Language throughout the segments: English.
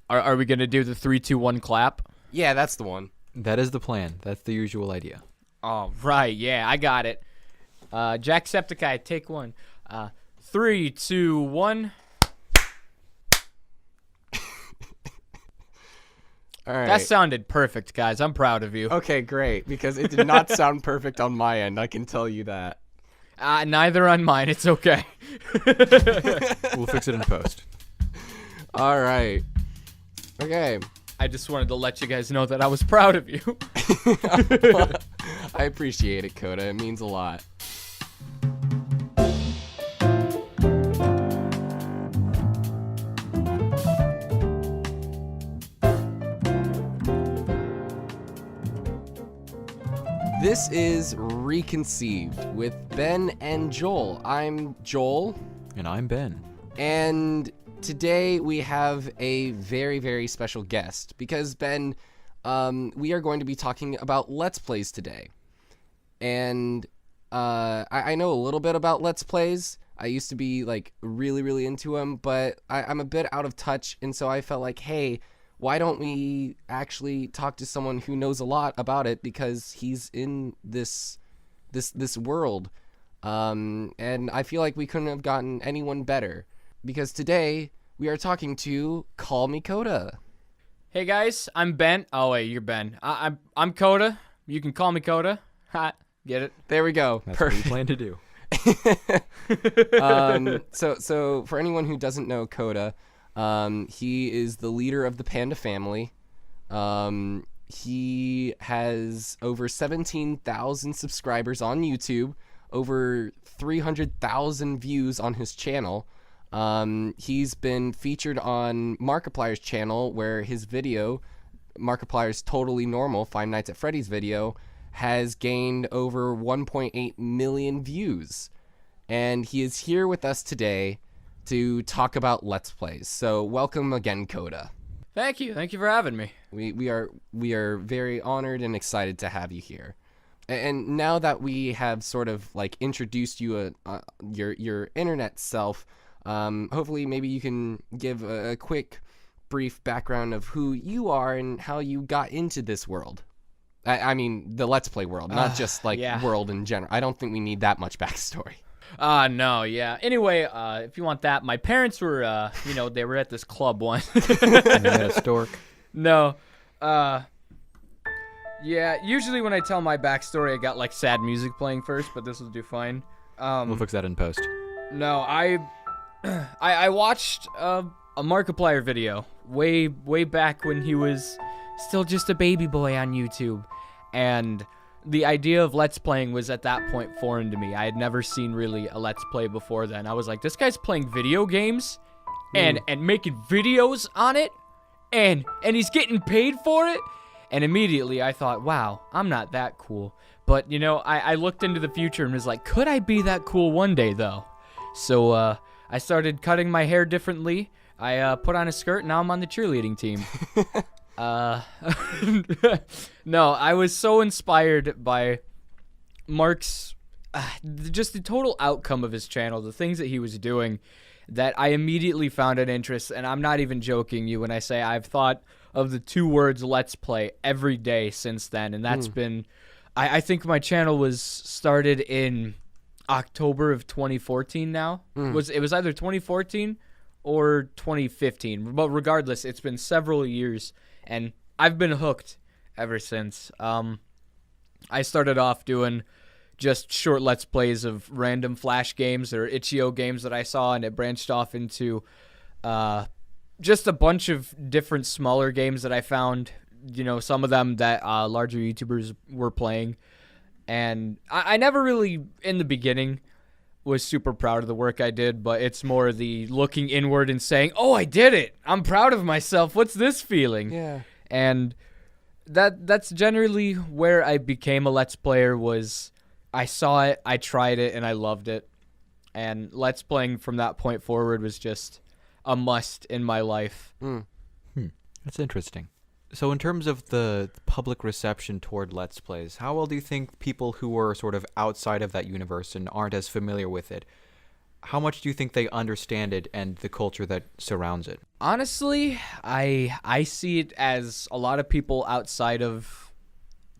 Are we gonna do the 3, 2, 1 clap? Yeah, that's the one. That is the plan. That's the usual idea. All right, yeah, I got it. Jacksepticeye, take one. 3, 2, 1. All right. That sounded perfect, guys. I'm proud of you. Okay, great. Because it did not sound perfect on my end. I can tell you that. Neither on mine. It's okay. We'll fix it in post. All right. Okay. I just wanted to let you guys know that I was proud of you. I appreciate it, Kota. It means a lot. This is Reconceived with Ben and Joel. I'm Joel. And I'm Ben. And today we have a very, very special guest because, Ben, we are going to be talking about Let's Plays today. And I know a little bit about Let's Plays. I used to be like really, really into them, but I'm a bit out of touch. And so I felt like, hey, why don't we actually talk to someone who knows a lot about it because he's in this world. And I feel like we couldn't have gotten anyone better because today we are talking to CallMeKota. Hey guys, I'm Ben. Oh wait, you're Ben. I'm Kota. You can call me Kota. Ha, get it? There we go. That's Perfect. what we plan to do. So for anyone who doesn't know Kota, he is the leader of the Panda family. He has over 17,000 subscribers on YouTube, over 300,000 views on his channel. He's been featured on Markiplier's channel where his video, Markiplier's Totally Normal, Five Nights at Freddy's video, has gained over 1.8 million views. And he is here with us today to talk about Let's Plays. So welcome again, Kota. Thank you for having me. We are very honored and excited to have you here. And now that we have sort of like introduced you your internet self, hopefully maybe you can give a quick, brief background of who you are and how you got into this world. I mean, the Let's Play world, not just like world in general. I don't think we need that much backstory. No, yeah. Anyway, if you want that, my parents were, they were at this club once. Yeah, stork. No, yeah. Usually when I tell my backstory, I got like sad music playing first, but this will do fine. We'll fix that in post. No, I watched a Markiplier video way back when he was still just a baby boy on YouTube, and the idea of Let's Playing was at that point foreign to me. I had never seen really a Let's Play before then. I was like, this guy's playing video games and making videos on it, and he's getting paid for it. And immediately I thought, wow, I'm not that cool. But, I looked into the future and was like, could I be that cool one day, though? So I started cutting my hair differently. I put on a skirt, and now I'm on the cheerleading team. No, I was so inspired by Mark's just the total outcome of his channel, the things that he was doing, that I immediately found an interest. And I'm not even joking you when I say I've thought of the 2 words Let's Play every day since then. And that's been, I think my channel was started in October of 2014 now. It was either 2014 or 2015, but regardless, it's been several years, and I've been hooked ever since. I started off doing just short Let's Plays of random Flash games or itch.io games that I saw, and it branched off into just a bunch of different smaller games that I found, some of them that larger YouTubers were playing. And I never really, in the beginning, was super proud of the work I did, but it's more the looking inward and saying, oh, I did it. I'm proud of myself. What's this feeling? Yeah. And that's generally where I became a Let's Player. Was I saw it, I tried it, and I loved it. And Let's Playing from that point forward was just a must in my life. That's interesting. So in terms of the public reception toward Let's Plays, how well do you think people who are sort of outside of that universe and aren't as familiar with it, how much do you think they understand it and the culture that surrounds it? Honestly, I see it as a lot of people outside of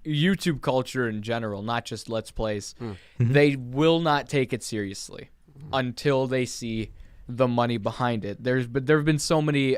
YouTube culture in general, not just Let's Plays. They will not take it seriously until they see the money behind it. There have been so many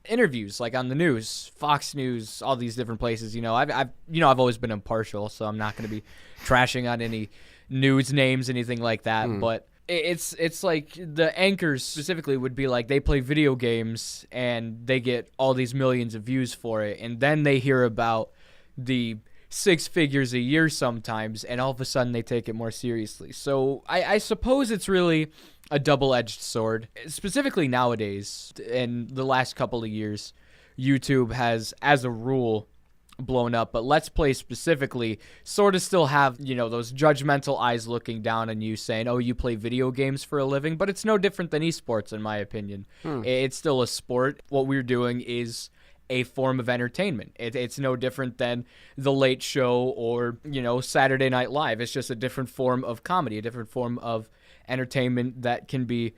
interviews, like on the news, Fox News, all these different places. I've always been impartial, so I'm not going to be trashing on any news names, anything like that. But it's like the anchors specifically would be like, they play video games and they get all these millions of views for it, and then they hear about the 6 figures a year sometimes, and all of a sudden they take it more seriously. So I suppose it's really a double-edged sword. Specifically nowadays, in the last couple of years, YouTube has, as a rule, blown up, but Let's Play specifically sort of still have, those judgmental eyes looking down on you saying, oh, you play video games for a living, but it's no different than esports, in my opinion. It's still a sport. What we're doing is a form of entertainment. It's no different than The Late Show or, Saturday Night Live. It's just a different form of comedy, a different form of entertainment that can be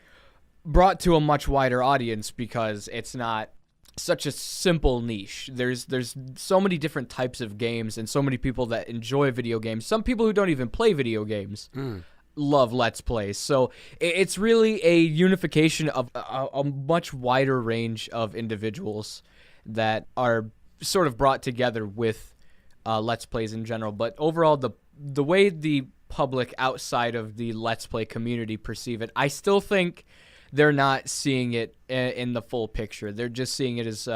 brought to a much wider audience because it's not such a simple niche. There's so many different types of games and so many people that enjoy video games. Some people who don't even play video games love Let's Plays. So it's really a unification of a much wider range of individuals that are sort of brought together with Let's Plays in general. But overall, the way the public outside of the Let's Play community perceive it, I still think they're not seeing it in the full picture. They're just seeing it as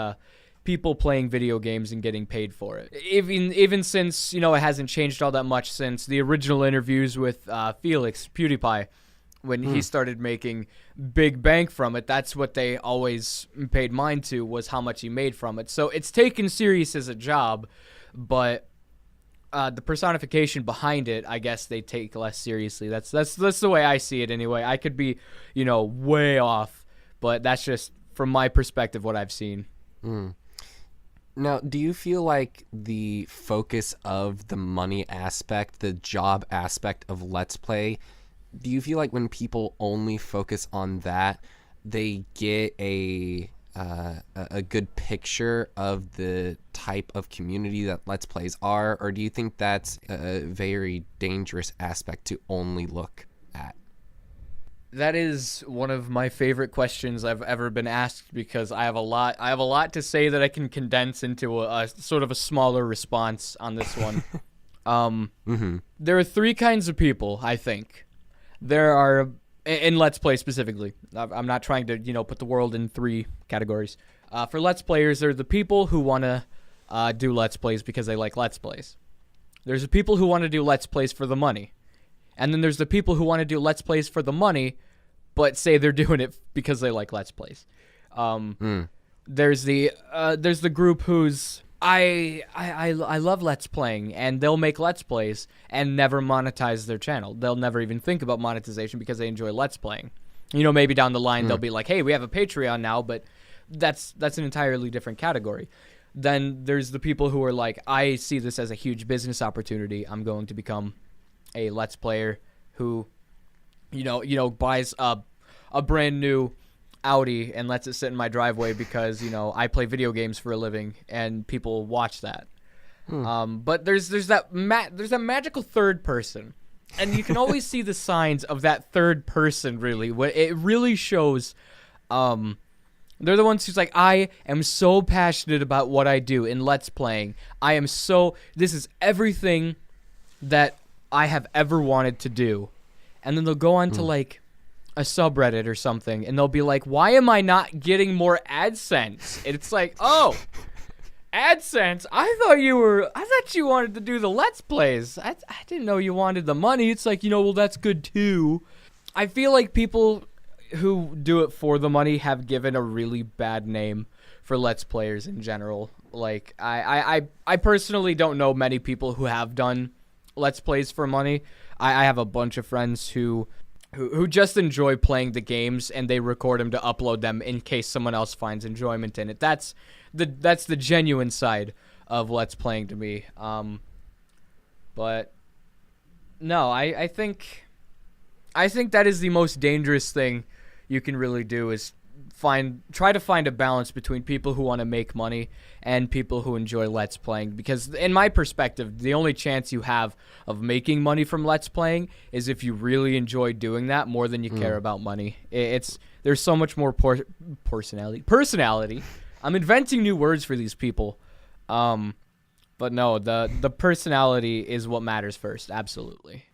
people playing video games and getting paid for it. Even since, it hasn't changed all that much since the original interviews with Felix, PewDiePie, when he started making big bank from it. That's what they always paid mind to, was how much he made from it. So it's taken serious as a job, but the personification behind it, I guess they take less seriously. That's the way I see it anyway. I could be, way off, but that's just from my perspective what I've seen. Now, do you feel like the focus of the money aspect, the job aspect of Let's Play, do you feel like when people only focus on that, they get a good picture of the type of community that Let's Plays are, or do you think that's a very dangerous aspect to only look at? That is one of my favorite questions I've ever been asked, because I have a lot to say that I can condense into a sort of a smaller response on this one. There are 3 kinds of people, I think. There are, in Let's Play specifically, I'm not trying to, put the world in 3 categories. For Let's Players, there are the people who want to do Let's Plays because they like Let's Plays. There's the people who want to do Let's Plays for the money. And then there's the people who want to do Let's Plays for the money, but say they're doing it because they like Let's Plays. There's the group who's, I love Let's Playing, and they'll make Let's Plays and never monetize their channel. They'll never even think about monetization because they enjoy Let's Playing. Maybe down the line they'll be like, hey, we have a Patreon now, but that's an entirely different category. Then there's the people who are like, I see this as a huge business opportunity. I'm going to become a Let's Player who, buys a brand new Audi and lets it sit in my driveway because, I play video games for a living and people watch that. But there's that magical third person, and you can always see the signs of that third person. Really, what it really shows, they're the ones who's like, I am so passionate about what I do in Let's Playing. This is everything that I have ever wanted to do. And then they'll go on to like a subreddit or something, and they'll be like, why am I not getting more AdSense? And it's like, oh, AdSense? I thought you wanted to do the Let's Plays. I didn't know you wanted the money. It's like, well, that's good too. I feel like people who do it for the money have given a really bad name for Let's Players in general. Like, I personally don't know many people who have done Let's Plays for money. I have a bunch of friends who just enjoy playing the games, and they record them to upload them in case someone else finds enjoyment in it. That's the genuine side of Let's Playing to me. But no, I think I think that is the most dangerous thing you can really do is try to find a balance between people who want to make money and people who enjoy Let's Playing. Because in my perspective, the only chance you have of making money from Let's Playing is if you really enjoy doing that more than you care about money. There's so much more personality. I'm inventing new words for these people. But no, the personality is what matters first. Absolutely.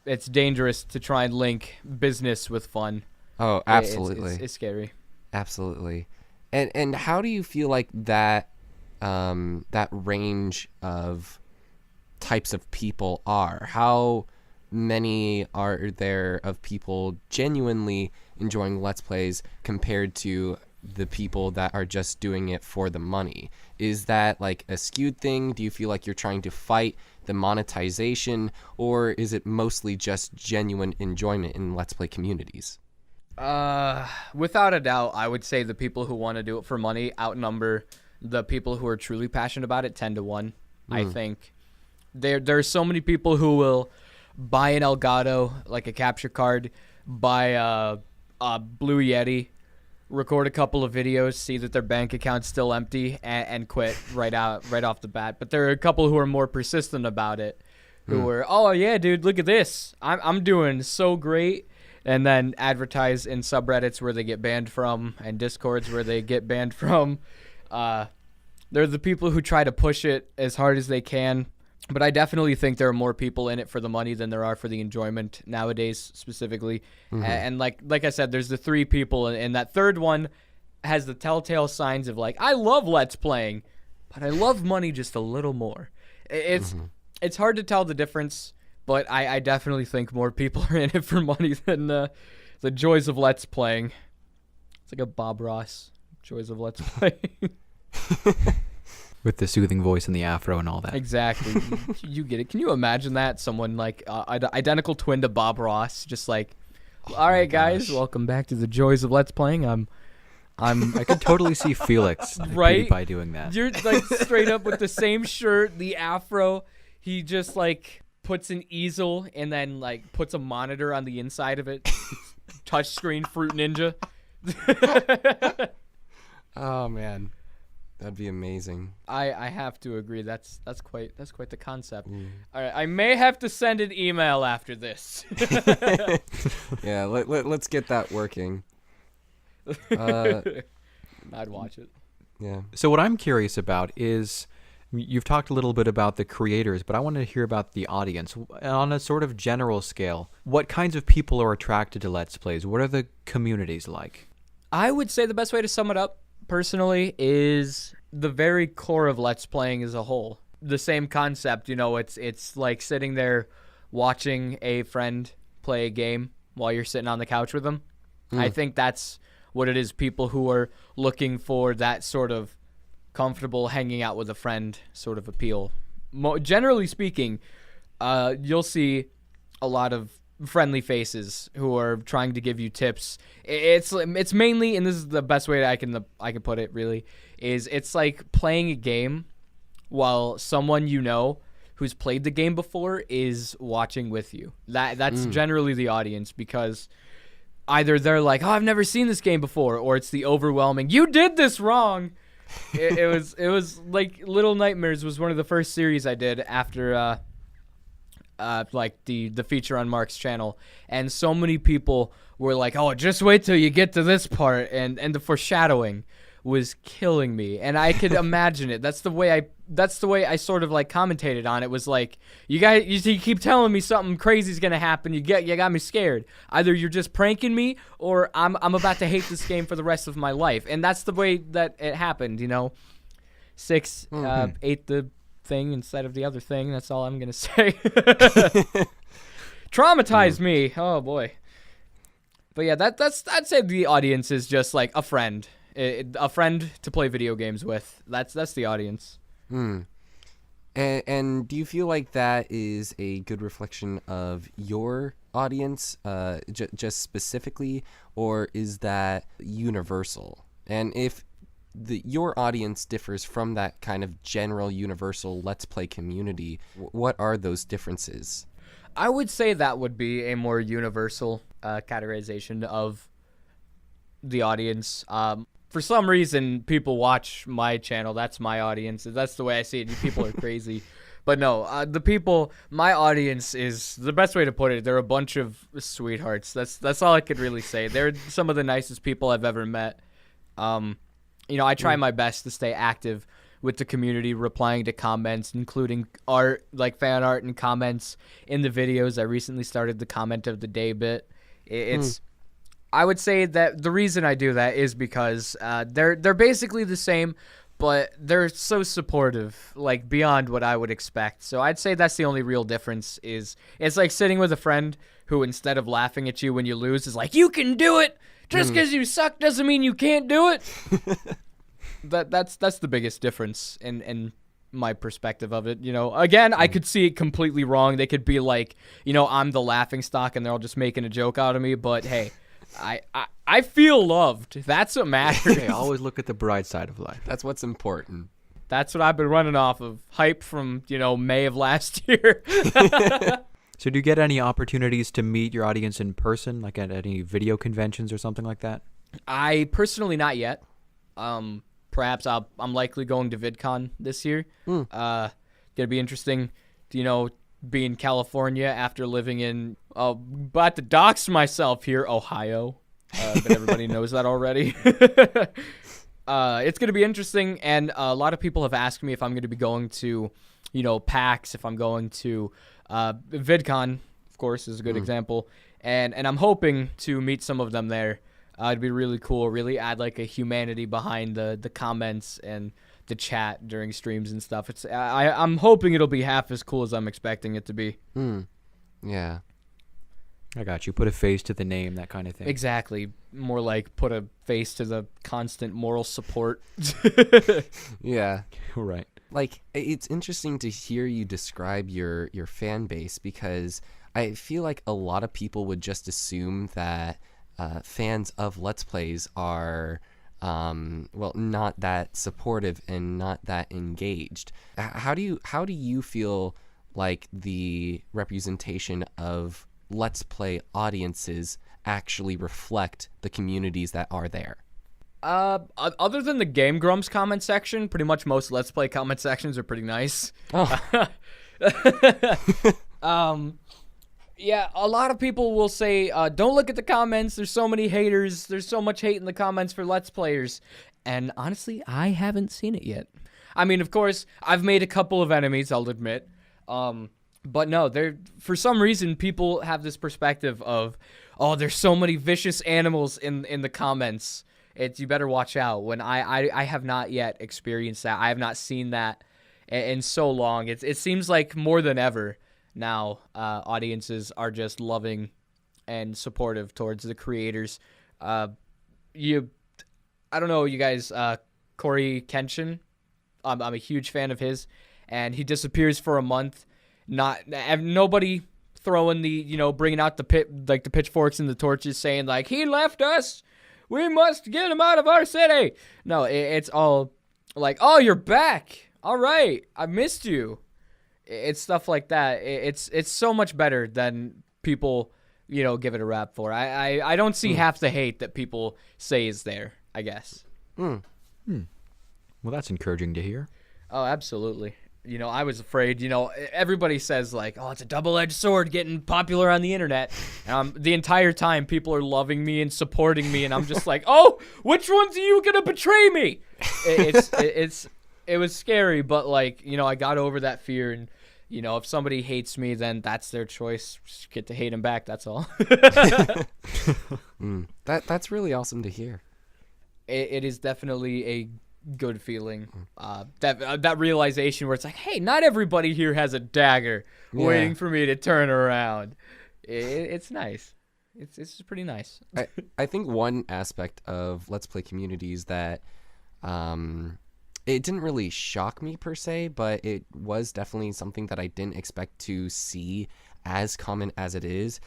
It's dangerous to try and link business with fun. Oh, absolutely. It's scary. Absolutely. And how do you feel like that that range of types of people are? How many are there of people genuinely enjoying Let's Plays compared to the people that are just doing it for the money? Is that like a skewed thing? Do you feel like you're trying to fight the monetization, or is it mostly just genuine enjoyment in Let's Play communities? Without a doubt, I would say the people who want to do it for money outnumber the people who are truly passionate about it 10 to 1. I think there's so many people who will buy an Elgato, like a capture card, buy a Blue Yeti, record a couple of videos, see that their bank account's still empty, and quit right off the bat. But there are a couple who are more persistent about it, who are, oh yeah, dude, look at this, I'm doing so great, and then advertise in subreddits where they get banned from and Discords where they get banned from. They're the people who try to push it as hard as they can. But I definitely think there are more people in it for the money than there are for the enjoyment nowadays, specifically. And like I said, there's the 3 people, and that third one has the telltale signs of like, I love Let's Playing, but I love money just a little more. It's hard to tell the difference, but I definitely think more people are in it for money than the joys of Let's Playing. It's like a Bob Ross, joys of Let's Playing. With the soothing voice and the afro and all that. Exactly. You get it. Can you imagine that? Someone like identical twin to Bob Ross, just like, all right, guys, welcome back to the joys of Let's Playing. I could totally see Felix right by doing that. You're like straight up with the same shirt, the afro. He just like puts an easel and then like puts a monitor on the inside of it. Touchscreen Fruit Ninja. Oh man. That'd be amazing. I have to agree. That's quite the concept. All right, I may have to send an email after this. Yeah, let's get that working. I'd watch it. Yeah. So what I'm curious about is, you've talked a little bit about the creators, but I want to hear about the audience on a sort of general scale. What kinds of people are attracted to Let's Plays? What are the communities like? I would say the best way to sum it up, personally, is the very core of Let's Playing as a whole. The same concept, it's like sitting there watching a friend play a game while you're sitting on the couch with them. I think that's what it is. People who are looking for that sort of comfortable hanging out with a friend sort of appeal. Generally speaking, you'll see a lot of friendly faces who are trying to give you tips. It's mainly, and this is the best way I can put it, really, is it's like playing a game while someone who's played the game before is watching with you. That's generally the audience, because either they're like, oh, I've never seen this game before, or it's the overwhelming, you did this wrong. it was like Little Nightmares was one of the first series I did after like the feature on Mark's channel, and so many people were like, oh, just wait till you get to this part, and the foreshadowing was killing me, and I could imagine it. That's the way I sort of like commentated on it. Was like, you guys, you keep telling me something crazy is gonna happen. You got me scared. Either you're just pranking me, or I'm about to hate this game for the rest of my life. And that's the way that it happened. 6 ate the thing instead of the other thing. That's all I'm gonna say. Traumatized me. Oh boy. But yeah, I'd say the audience is just like a friend to play video games with. That's the audience. And do you feel like that is a good reflection of your audience, just specifically, or is that universal? And if your audience differs from that kind of general universal Let's Play community, what are those differences? I would say that would be a more universal categorization of the audience. For some reason, people watch my channel. That's my audience. That's the way I see it. You people are crazy. But no, my audience is, the best way to put it, they're a bunch of sweethearts. That's all I could really say. They're some of the nicest people I've ever met. I try my best to stay active with the community, replying to comments, including art, like fan art and comments in the videos. I recently started the comment of the day bit. I would say that the reason I do that is because they're basically the same, but they're so supportive, like beyond what I would expect. So I'd say that's the only real difference. Is it's like sitting with a friend who, instead of laughing at you when you lose, is like, you can do it. Just because you suck doesn't mean you can't do it. That's the biggest difference in my perspective of it. Again, I could see it completely wrong. They could be like, I'm the laughing stock and they're all just making a joke out of me. But hey, I feel loved. That's what matters. Hey, always look at the bright side of life. That's what's important. That's what I've been running off of. Hype from, May of last year. So do you get any opportunities to meet your audience in person, like at any video conventions or something like that? I personally not yet. Perhaps I'm likely going to VidCon this year. Gonna be interesting, be in California after living in, about to dox myself here, Ohio. But everybody knows that already. It's gonna be interesting, and a lot of people have asked me if I'm gonna be going to, PAX, if I'm going to VidCon, of course, is a good example, and I'm hoping to meet some of them there. It'd be really cool, really add like a humanity behind the comments and the chat during streams and stuff. I'm hoping it'll be half as cool as I'm expecting it to be. Yeah. I got you. Put a face to the name, that kind of thing. Exactly. More like put a face to the constant moral support. Yeah. Right. Like, it's interesting to hear you describe your fan base, because I feel like a lot of people would just assume that fans of Let's Plays are, not that supportive and not that engaged. How do you feel like the representation of Let's Play audiences actually reflect the communities that are there? Other than the Game Grumps comment section, pretty much most Let's Play comment sections are pretty nice. Oh. Yeah, a lot of people will say, don't look at the comments. There's so many haters. There's so much hate in the comments for Let's Players. And honestly, I haven't seen it yet. I mean, of course, I've made a couple of enemies, I'll admit. But no, for some reason, people have this perspective of, there's so many vicious animals in the comments. You better watch out. When I have not yet experienced that. I have not seen that in so long. It seems like more than ever now, audiences are just loving and supportive towards the creators. I don't know, you guys, Corey Kenshin, I'm a huge fan of his, and he disappears for a month. Nobody throwing bringing out the pitchforks and the torches, saying like, he left us, we must get him out of our city. No, it's all like, oh, you're back. All right, I missed you. It's stuff like that. It's so much better than people, give it a rap for. I don't see half the hate that people say is there, I guess. Well, that's encouraging to hear. Oh, absolutely. I was afraid, everybody says like, oh, it's a double-edged sword getting popular on the internet. And the entire time people are loving me and supporting me. And I'm just like, oh, which one's are you going to betray me? It was scary, but like, I got over that fear, and if somebody hates me, then that's their choice. Just get to hate them back. That's all. That's really awesome to hear. It is definitely a good feeling. That realization where it's like, hey, not everybody here has a dagger waiting for me to turn around. It's nice. It's pretty nice. I think one aspect of Let's Play communities that it didn't really shock me per se, but it was definitely something that I didn't expect to see as common as it is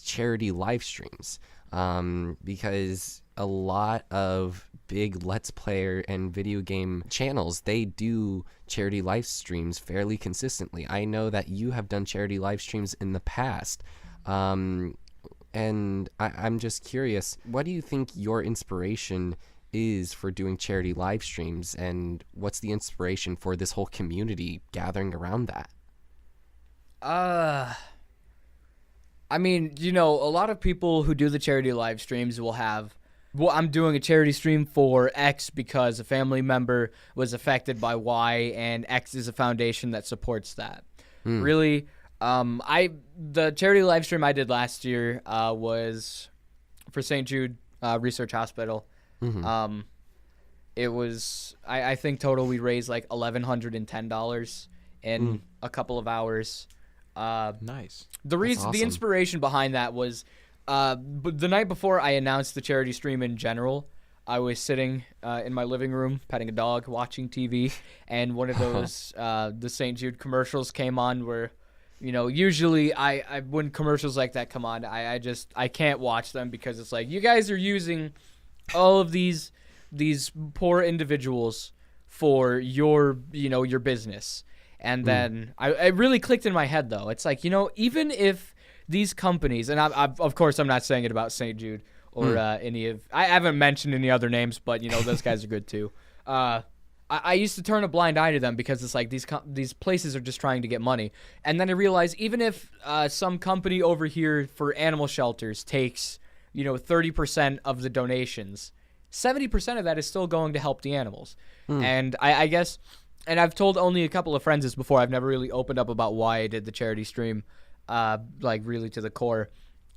charity live streams. Because a lot of big Let's Player and video game channels, they do charity live streams fairly consistently. I know that you have done charity live streams in the past. And I'm just curious, what do you think your inspiration is for doing charity live streams, and what's the inspiration for this whole community gathering around that? I mean, a lot of people who do the charity live streams will have, well, I'm doing a charity stream for X because a family member was affected by Y, and X is a foundation that supports that. Really, the charity live stream I did last year was for St. Jude Research Hospital. It was, I think total we raised like $1,110 in a couple of hours. Nice. The awesome. the inspiration behind that was, but the night before I announced the charity stream in general, I was sitting in my living room, petting a dog, watching TV, and one of those the St. Jude commercials came on where, usually I when commercials like that come on, I can't watch them because it's like, you guys are using all of these poor individuals for your business. And then it really clicked in my head, though. It's like, even if these companies, and of course I'm not saying it about St. Jude or any of, I haven't mentioned any other names, but those guys are good too. I used to turn a blind eye to them because it's like these places are just trying to get money. And then I realized, even if some company over here for animal shelters takes 30% of the donations, 70% of that is still going to help the animals. And I guess, and I've told only a couple of friends this before, I've never really opened up about why I did the charity stream, like really to the core.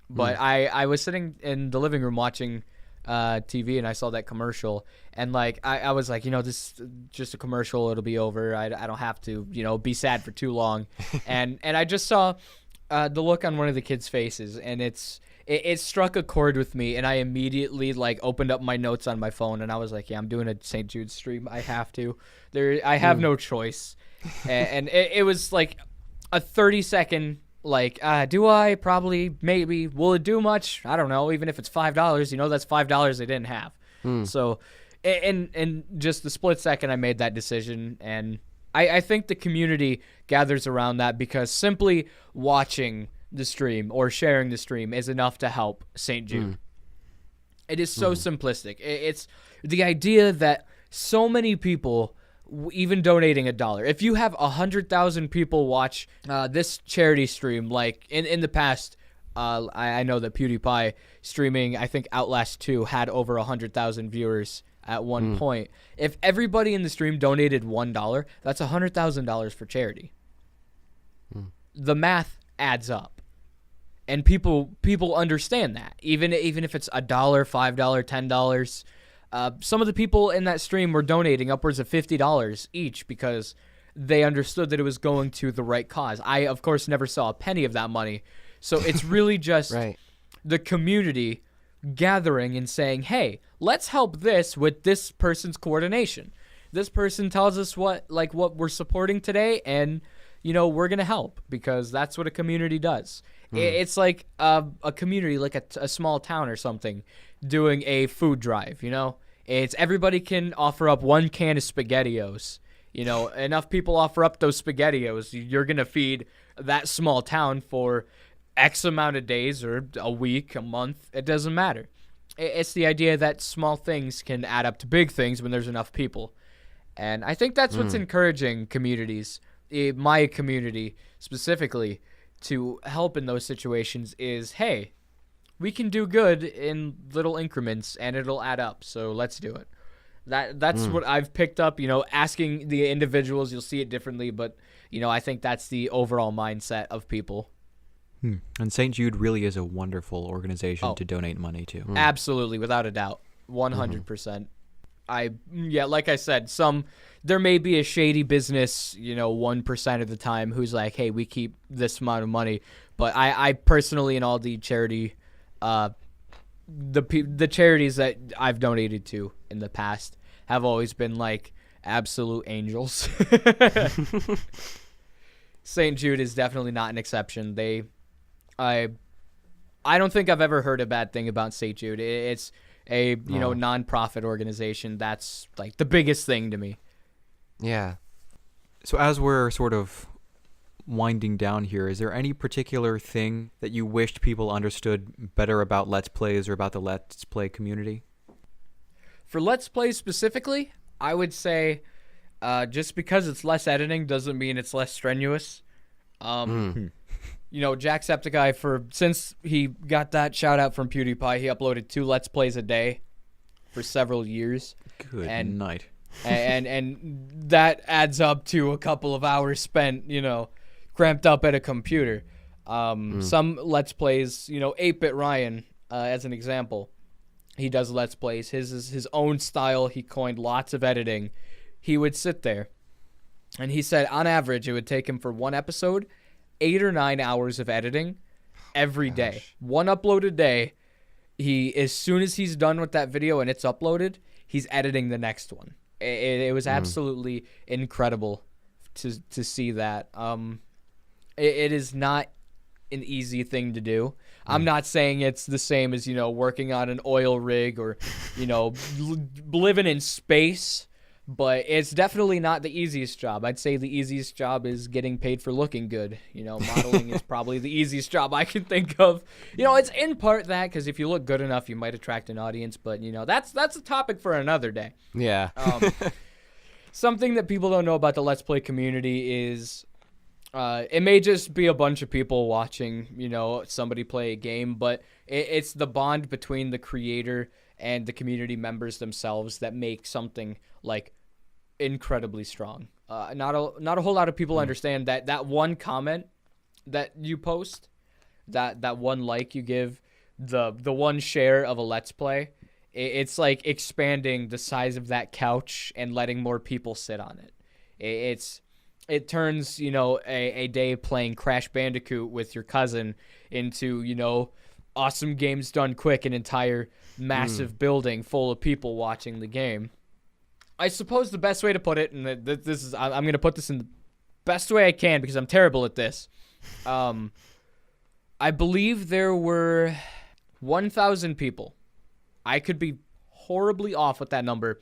But I was sitting in the living room watching TV, and I saw that commercial, and like I was like, this is just a commercial, it'll be over. I don't have to be sad for too long. and I just saw the look on one of the kids' faces, and it struck a chord with me, and I immediately like opened up my notes on my phone, and I was like, yeah, I'm doing a St. Jude stream. I have to. I have no choice. And it was like a 30-second like, do I? Probably, maybe. Will it do much? I don't know. Even if it's $5, that's $5 they didn't have. So in just the split second I made that decision, and I think the community gathers around that because simply watching the stream or sharing the stream is enough to help St. Jude. It is so simplistic. It's the idea that so many people, even donating $1, if you have 100,000 people watch this charity stream, like in the past, I know that PewDiePie streaming, I think Outlast 2 had over 100,000 viewers at one point. If everybody in the stream donated $1, that's $100,000 for charity. The math adds up. And people understand that, even if it's $1, $5, $10. Some of the people in that stream were donating upwards of $50 each because they understood that it was going to the right cause. I, of course, never saw a penny of that money. So it's really just the community gathering and saying, hey, let's help this with this person's coordination. This person tells us what we're supporting today, and we're going to help because that's what a community does. It's like a community, like a small town or something, doing a food drive, It's everybody can offer up 1 can of SpaghettiOs. Enough people offer up those SpaghettiOs, you're going to feed that small town for X amount of days or a week, a month. It doesn't matter. It's the idea that small things can add up to big things when there's enough people. And I think that's what's encouraging communities, my community specifically, to help in those situations is, hey, we can do good in little increments and it'll add up, so let's do it. That's what I've picked up, asking the individuals, you'll see it differently, but I think that's the overall mindset of people. And St. Jude really is a wonderful organization to donate money to. Absolutely, without a doubt. 100%. Like I said, there may be a shady business, 1% of the time who's like, hey, we keep this amount of money. But I personally, in all the charity, the charities that I've donated to in the past have always been like absolute angels. St. Jude is definitely not an exception. I don't think I've ever heard a bad thing about St. Jude. a nonprofit organization. That's like the biggest thing to me. Yeah. So as we're sort of winding down here, is there any particular thing that you wished people understood better about Let's Plays or about the Let's Play community? For Let's Play specifically, I would say just because it's less editing doesn't mean it's less strenuous. Jacksepticeye, since he got that shout out from PewDiePie, he uploaded 2 Let's Plays a day for several years. Good night. and that adds up to a couple of hours spent, cramped up at a computer. Some Let's Plays, 8-Bit Ryan, as an example, he does Let's Plays. His is his own style. He coined lots of editing. He would sit there, and he said on average it would take him for one episode 8 or 9 hours of editing every day. One upload a day. As soon as he's done with that video and it's uploaded, he's editing the next one. It was absolutely incredible to see that. It is not an easy thing to do. I'm not saying it's the same as, working on an oil rig or, living in space, but it's definitely not the easiest job. I'd say the easiest job is getting paid for looking good. Modeling is probably the easiest job I can think of. It's in part that, because if you look good enough, you might attract an audience, but, that's a topic for another day. Yeah. Something that people don't know about the Let's Play community is it may just be a bunch of people watching, somebody play a game, but it's the bond between the creator and the community members themselves that make something like incredibly strong. Not a whole lot of people understand that one comment that you post, that one like you give, the one share of a Let's Play, it's like expanding the size of that couch and letting more people sit on it. It turns, a day playing Crash Bandicoot with your cousin into, awesome games done quick, an entire massive building full of people watching the game. I suppose the best way to put it, and I'm going to put this in the best way I can because I'm terrible at this. I believe there were 1,000 people. I could be horribly off with that number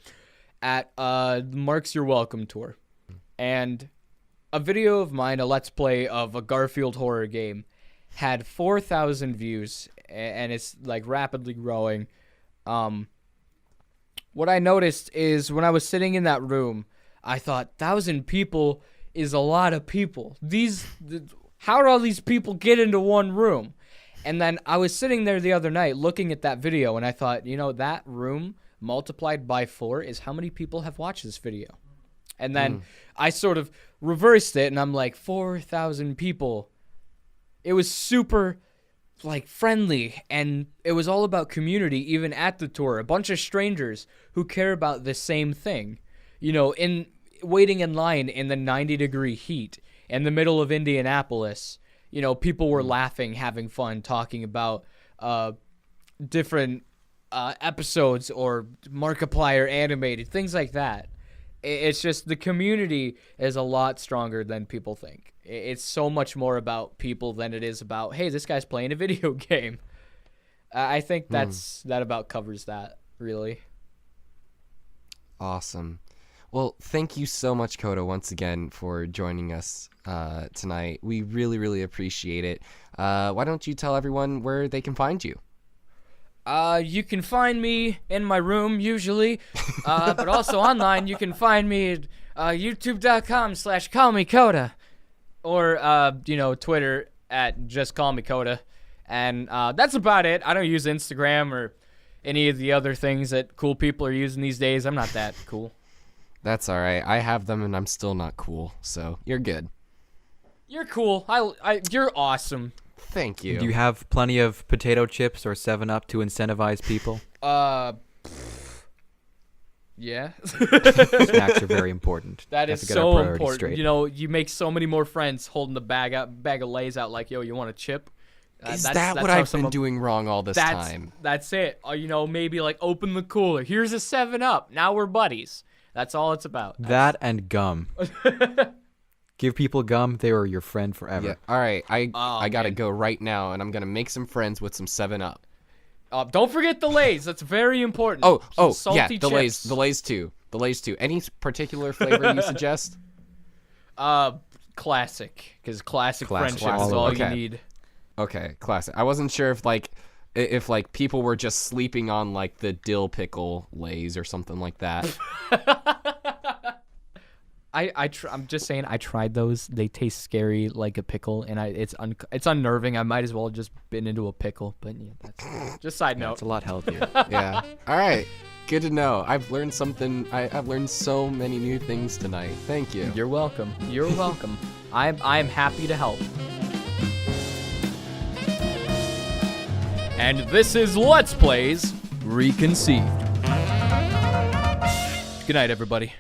at Mark's You're Welcome tour. And a video of mine, a Let's Play of a Garfield horror game, had 4,000 views, and it's like rapidly growing. What I noticed is when I was sitting in that room, I thought 1,000 people is a lot of people. How do all these people get into one room? And then I was sitting there the other night looking at that video, and I thought, that room multiplied by 4 is how many people have watched this video. And then I sort of reversed it, and I'm like, 4,000 people. It was super, friendly, and it was all about community, even at the tour. A bunch of strangers who care about the same thing. In waiting in line in the 90-degree heat in the middle of Indianapolis, people were laughing, having fun, talking about different episodes or Markiplier animated, things like that. It's just the community is a lot stronger than people think. It's so much more about people than it is about, hey, this guy's playing a video game. I think that about covers that, really. Awesome. Well, thank you so much, Kota, once again for joining us tonight. We really, really appreciate it. Why don't you tell everyone where they can find you? You can find me in my room, usually, but also online. You can find me at youtube.com/CallMeKota, or, Twitter at just CallMeKota. And that's about it. I don't use Instagram or any of the other things that cool people are using these days. I'm not that cool. That's all right. I have them, and I'm still not cool, so you're good. You're cool. You're awesome. Thank you. Do you have plenty of potato chips or 7-Up to incentivize people? Yeah. Snacks are very important. That is so important. Straight. You make so many more friends holding the bag of Lay's out like, yo, you want a chip? Is that's what I've been doing wrong all this time? That's it. Maybe open the cooler. Here's a 7-Up. Now we're buddies. That's all it's about. That and gum. Give people gum, they are your friend forever. Yeah. All right, I gotta go right now, and I'm gonna make some friends with some 7-Up. Don't forget the Lay's. That's very important. Oh, Some yeah, salty the chips. Lay's too. The Lay's too. Any particular flavor you suggest? Classic, because classic Classic. friendship is all Okay. you need. Okay, classic. I wasn't sure if like people were just sleeping on like the dill pickle Lay's or something like that. I'm just saying, I tried those. They taste scary like a pickle, and it's unnerving. I might as well just been into a pickle. But yeah, that's just side note. It's a lot healthier. Yeah. All right. Good to know. I've learned something. I've learned so many new things tonight. Thank you. You're welcome. You're welcome. I'm happy to help. And this is Let's Plays Reconceived. Good night, everybody.